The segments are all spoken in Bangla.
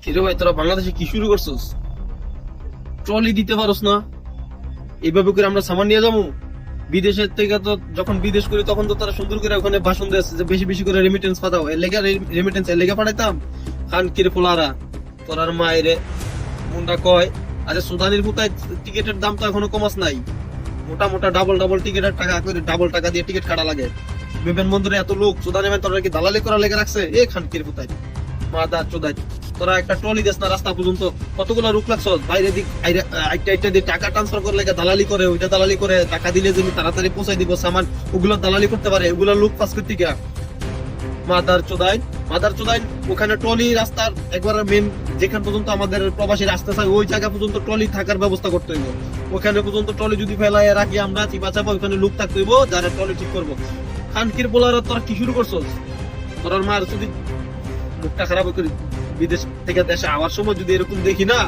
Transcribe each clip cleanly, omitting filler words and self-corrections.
কিরে ভাই, তোরা বাংলাদেশে কি শুরু করছিস? ট্রলি দিতে পারোস না? এইভাবে করে আমরা সামান নিয়ে যাবো বিদেশের থেকে? তো যখন বিদেশ করি তখন তো তারা সুন্দর করে ওখানে ভাষণ দিয়েছে যে বেশি বেশি করে রেমিটেন্স পাঠাও, এর লেগে রেমিটেন্স এর লেগে পাঠাইতাম। খান কিরে পোলারা, তোরার মায়েরে মুন্ডা কয়। আরে সুদানির পুতায় টিকিটের দাম তো এখনো কমাস নাই। মোটা মোটা ডাবল ডাবল টিকিটের টাকা করে, ডাবল টাকা দিয়ে টিকিট কাটা লাগে। বিমানবন্দরে এত লোক, সুদানি ভাই তোরা কি দালালি করা লেগে রাখছে? এ খান কিরে পুতায় মাদার চোদাই, তোরা একটা ট্রলি দেস না রাস্তা পর্যন্ত? কতগুলো রুক লাগছ বাইরে দিক আইটা দিয়ে টাকা ট্রান্সফার করে লেগে দালালি করে, ওইটা দালালি করে টাকা দিলে যদি তাড়াতাড়ি পৌঁছাই দিব সামান, ওগুলো দালালি করতে পারে। ওগুলো লোক পাস করতে গিয়া মাদার চোদাই, মাদার চোদাই। ওখানে ট্রলি রাস্তার একবার মেন যেখান পর্যন্ত আমাদের প্রবাসী রাস্তা চাই ওই জায়গা পর্যন্ত ট্রলি থাকার ব্যবস্থা করতে হইব। ওখানে পর্যন্ত ট্রলি যদি ফেলাই রাখি আমরা চিপা চাপা, ওখানে লোক থাকতে হইব যারা ট্রলি ঠিক করবো। খানকির বলার তোরা কি শুরু করছো? তোর মার যদি মুখটা খারাপ করে বিদেশ থেকে দেশে আওয়ার সময় যদি এরকম দেখি না,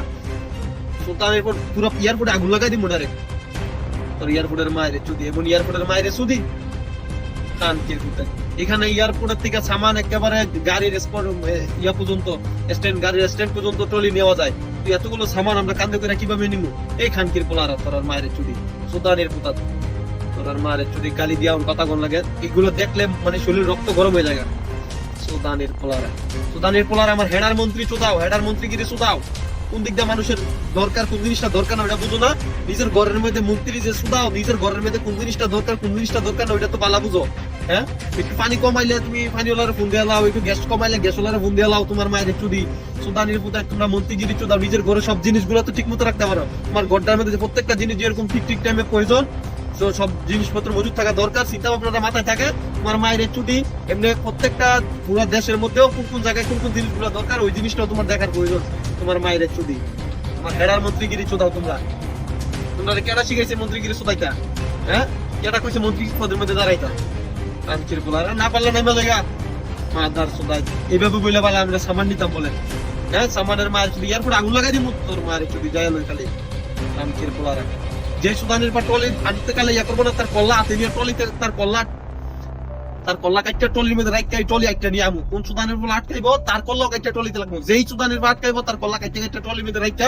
সুলতানের পর পুরো এয়ারপোর্টে আগুন লাগাই দিব মোটারে। তোর এয়ারপোর্টের মায়ের চুদি এবং এয়ারপোর্টের মায়ের সুদি খান কিরকুতে। এখানে এয়ারপোর্টের থেকে সামান একেবারে গাড়ির স্পট ইয়া পর্যন্ত, স্ট্যান্ড গাড়ির স্ট্যান্ড পর্যন্ত ট্রলি নেওয়া যায়। তুই এতগুলো সামান আমরা কান্দে করে কিভাবে নিব? এই খানকির পোলারা তোর মায়ের চুদি, সুলতানের পুতা, তোর মায়ের চুদি গালি দিয়া কথা কোন লাগে। এগুলো দেখলে মানে শরীর রক্ত গরম হয়ে যায়। সুদানের পোলারা, সুদানের পোলারা আমার হেডার মন্ত্রী চোদাও, হেডার মন্ত্রীগিরি চোদাও। কোন দিকটা মানুষের দরকার, কোন জিনিসটা দরকার না ওটা বুঝো না? নিজের ঘরের মধ্যে মন্ত্রী যে সুদাও, নিজের ঘরের মধ্যে কোন জিনিসটা দরকার কোন জিনিসটা দরকার না ওইটা তো পালা বুঝো। হ্যাঁ, একটু পানি কমাইলে তুমি পানিওয়ালারে ফোন দিয়ে লাও, একটু গ্যাস কমাইলে গ্যাসওয়ালারে ফোন দিয়ে লাও। তোমার মায়ের চুদি সুদানের পুতায় তোমরা মন্ত্রীগিরি চোদাও। নিজের ঘরে সব জিনিসগুলো তো ঠিক মতো রাখতে পারো। তোমার ঘরটার মধ্যে প্রত্যেকটা জিনিস যেরকম ঠিক ঠিক টাইমে প্রয়োজন, সব জিনিসপত্র মজুদ থাকা দরকার, চিন্তা ভাবনাটা মাথায় থাকে। তোমার মায়ের চুটি এমনি প্রত্যেকটা পুরো দেশের মধ্যেও কোন কোন জায়গায় কোন কোন জিনিসগুলো দরকার ওই জিনিসটাও তোমার দেখার প্রয়োজন। তোমার মায়ের চুটি, তোমার হেডার মন্ত্রীগিরি চোদাও। তোমরা তোমরা কেডা শিখাইছে মন্ত্রীগিরি চোদাইতা? হ্যাঁ, কেডা কইছে মন্ত্রী পদের মধ্যে দাঁড়াইতা? কানকির পোলার না পারলে নেমে লেগা মাদার চোদাই। এইভাবে বইলে পারলে আমরা সামান নিতাম বলে। হ্যাঁ, সামানের মায়ের চুটি এয়ারপোর্ট আগুন লাগাই দিব তোর মায়ের চুটি যায় লই খালি কানকির পোলার। যে সুদানের পর ট্রলি আনতে কালে ইয়া করবো না, তার কল্লা হাতে নিয়ে ট্রলিতে তার কল্লা কাটটা ট্রলির মধ্যে রাখতে ট্রলি একটা নিয়ে আমু। কোন সুদানের পর আটকাইব তার কল্লা কাটটা ট্রলিতে লাগবো। যেই সুদানের পর আটকাইব তার কল্লা কাটটা কাটটা ট্রলির মধ্যে রাখতে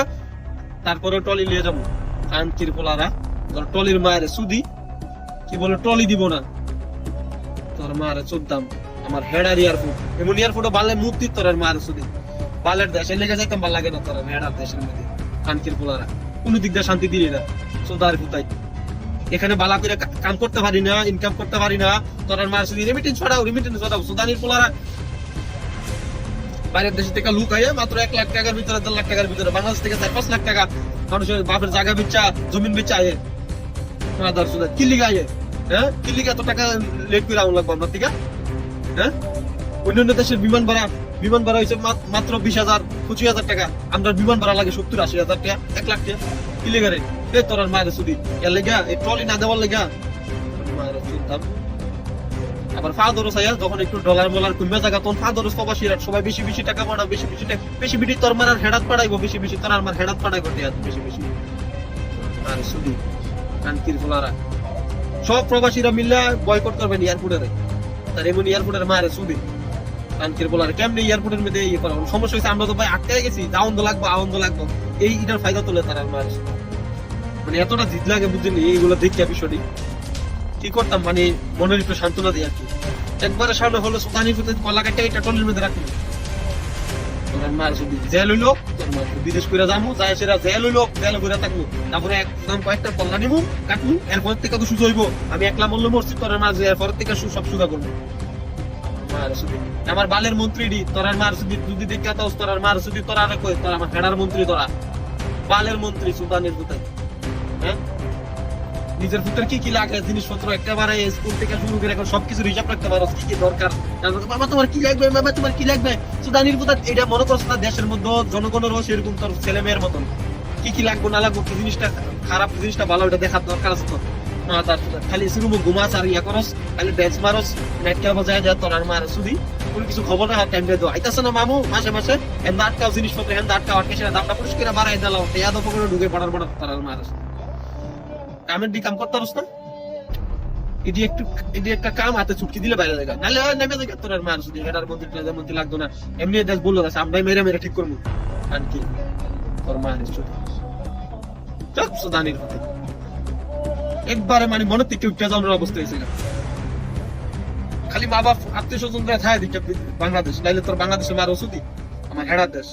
তারপরে ট্রলি নিয়ে যাবো। কানকির পোলারা ট্রলির মায়ের সুদি কি বলে ট্রলি দিব না তোর মায়ের চোদ্দাম। আমার হেডার এয়ারপোর্ট এমন এয়ারপোর্টে বালে মুক্তি তোর মায়ের সুদি বালের দেশে লেগে যাইতাম ভাল লাগে না তোর হেডার দেশের মধ্যে। কানকির পোলারা কোন দিক দিয়ে শান্তি দিলি না চোদার পুতাই। এখানে বালা করে কাম করতে পারি না, ইনকাম করতে পারি না, তোর মার শুধু রেমিটেন্স ছড়াও, রেমিটেন্স ছড়াও। সুদানির পোলারা বাইরের দেশ থেকে লুক আইয়ে মাত্র 1 লাখ টাকার ভিতরে 1.5 লাখ টাকার ভিতরে, বাংলাদেশ থেকে 4-5 লাখ টাকা মানুষের বাপের জায়গা বেচা জমিন বেচা আইয়ে মাদার সুদা কি লিগা আইয়ে। হ্যাঁ, কি লিগা এত টাকা লেট করে আউন লাগবো আপনার থেকে? হ্যাঁ, অন্যান্য দেশের বিমান ভাড়া হয়েছে মাত্র 20,000-25,000 টাকা। আমরা বিমান ভাড়া লাগে 70-80,000 টাকা, 1 লাখ টাকা। কি লেগে রে এ তোর মায়ের সুদি এর লেগা এই ট্রলি না দেওয়ার লেগা মায়ের চুদাম। আবার ফাদরস আইয়া যখন একটু ডলার মলার কমে জায়গা তখন ফাদরস প্রবাসীরা সবাই বেশি বেশি টাকা পাঠাও, বেশি বেশি টাকা বেশি বেশি তোর মারার হেডাত পাঠাইবো, বেশি বেশি তোর আমার হেডাত পাঠাইবো বেশি বেশি মায়ের সুদি। কানকির পোলারা সব প্রবাসীরা মিলে বয়কট করবেন এয়ারপোর্টে, তার এমন এয়ারপোর্টের মায়ের সুদি। কানকির পোলার কেমনি এয়ারপোর্টের মধ্যে ইয়ে করা সমস্যা হয়েছে? আমরা তো ভাই আটকে গেছি, আনন্দ লাগবো এই এটার ফায়দা তোলে তারা মায়ের। মানে এতটা জিদ লাগে বুঝলি এইগুলো দেখিয়া বিষয়টি কি করতাম, মানে মনের একটু সান্ত্বনা দিই আর কি। একবারে সামনে হলো সুদানি কলা কাটটা এটা ট্রলির মধ্যে রাখলো তোর মায়ের সুদি জেল হইলো। তোর মা বিদেশ করে যাবো, যায় সেরা জেল হইলো, জেল করে থাকবো। তারপরে একদম কয়েকটা কল্লা নিবো কাটবো, এরপর থেকে তো সুযোগ হইবো। আমি একলা মূল্য মরছি তোর মাঝে, এরপর থেকে সব সুদা করবো। আমার বালের মন্ত্রী তোর মার সুদি যদি দেখে তোর মার সুদি তোরা কই তোর আমার হেডার মন্ত্রী, তোরা বালের মন্ত্রী সুদানের পুতাই। হ্যাঁ, নিজের পুত্রের কি কি লাগে জিনিসপত্র একেবারে স্কুল থেকে শুরু করে এখন সবকিছু হিসাব রাখতে পারো, কি কি দরকার। বাবা তোমার কি লাগবে, বাবা তোমার কি লাগবে। সুদানির পুতাই এটা মনে করছো না দেশের মধ্যে জনগণেরও সেরকম তোর ছেলে মেয়ের মতন কি কি লাগবো না লাগবো, কি জিনিসটা খারাপ জিনিসটা ভালো এটা দেখার দরকার আছে তো। খালি সিরুমো ঘুমাস আর ইয়া করস, খালি ড্যান্স মারস, নাইট ক্লাব যায় যা তোর আর মার সুদি কোনো কিছু খবর না টাইম দিয়ে আইতাছে না মামু মাসে মাসে এন্ড আটকাও জিনিসপত্র এন্ড আটকাও আটকে সেটা দামটা পরিষ্কার বাড়াই দিলাম ইয়াদ পকেটে ঢুকে পড়ার তোর আর মার কামের দি কাম করতে পারস না। এটি একটা কাম হাতে ছুটকি দিলে বাইরে জায়গা নাহলে হয় নেমে জায়গা তোর আর মার শুধু এটার মধ্যে ট্রেজার মধ্যে লাগতো না এমনি দেশ বললো আছে আমরাই মেরে মেরে ঠিক করবো আর কি তোর মার শুধু চপ সুদানির হতে একবারে মানে মনে থেকে উঠতে যাওয়ার অবস্থা হয়েছিল খালি মা বাপ আত্মীয় স্বজনরা থাকে বাংলাদেশ নাইলে তোর বাংলাদেশে মার ওষুধই আমার হেড়ার দেশ